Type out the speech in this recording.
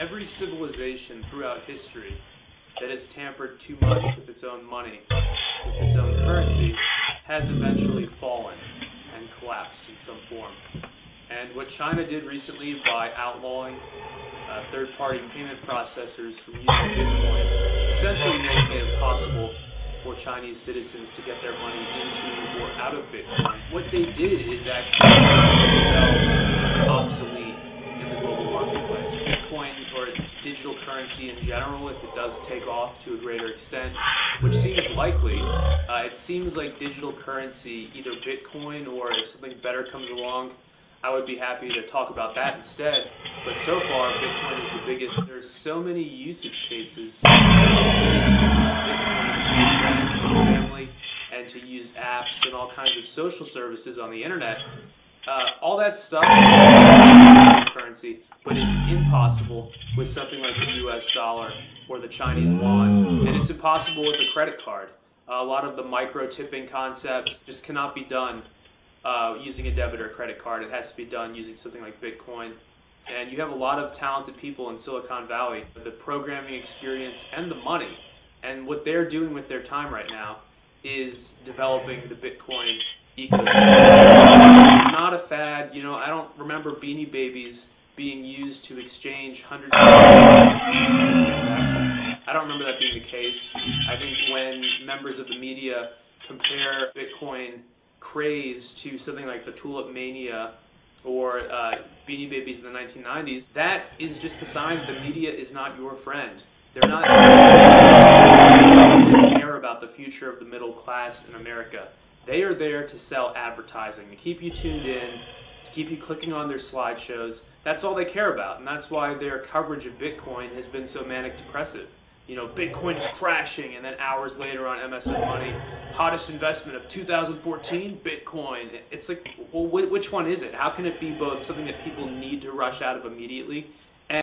every civilization throughout history that has tampered too much with its own money, with its own currency, has eventually fallen and collapsed in some form. And what China did recently by outlawing third-party payment processors from using Bitcoin, essentially making it impossible for Chinese citizens to get their money into or out of Bitcoin, what they did is actually make themselves obsolete in the global marketplace. Bitcoin, or digital currency in general, if it does take off to a greater extent, which seems likely, it seems like digital currency, either Bitcoin or if something better comes along, I would be happy to talk about that instead. But so far, Bitcoin is the biggest. There's so many usage cases. Ways you can use Bitcoin to meet friends and family, and to use apps and all kinds of social services on the internet. All that stuff is currency, but is impossible with something like the US dollar or the Chinese yuan. And it's impossible with a credit card. A lot of the micro-tipping concepts just cannot be done using a debit or credit card. It has to be done using something like Bitcoin. And you have a lot of talented people in Silicon Valley, the programming experience and the money. And what they're doing with their time right now is developing the Bitcoin ecosystem. This is not a fad. You know, I don't remember Beanie Babies being used to exchange hundreds of dollars in a single transaction. I don't remember that being the case. I think when members of the media compare Bitcoin craze to something like the Tulip Mania or Beanie Babies in the 1990s, that is just the sign that the media is not your friend. They're not really care about the future of the middle class in America. They are there to sell advertising, to keep you tuned in, to keep you clicking on their slideshows. That's all they care about, and that's why their coverage of Bitcoin has been so manic depressive. You know, Bitcoin is crashing, and then hours later on MSN Money, hottest investment of 2014, Bitcoin. It's like, well, which one is it? How can it be both something that people need to rush out of immediately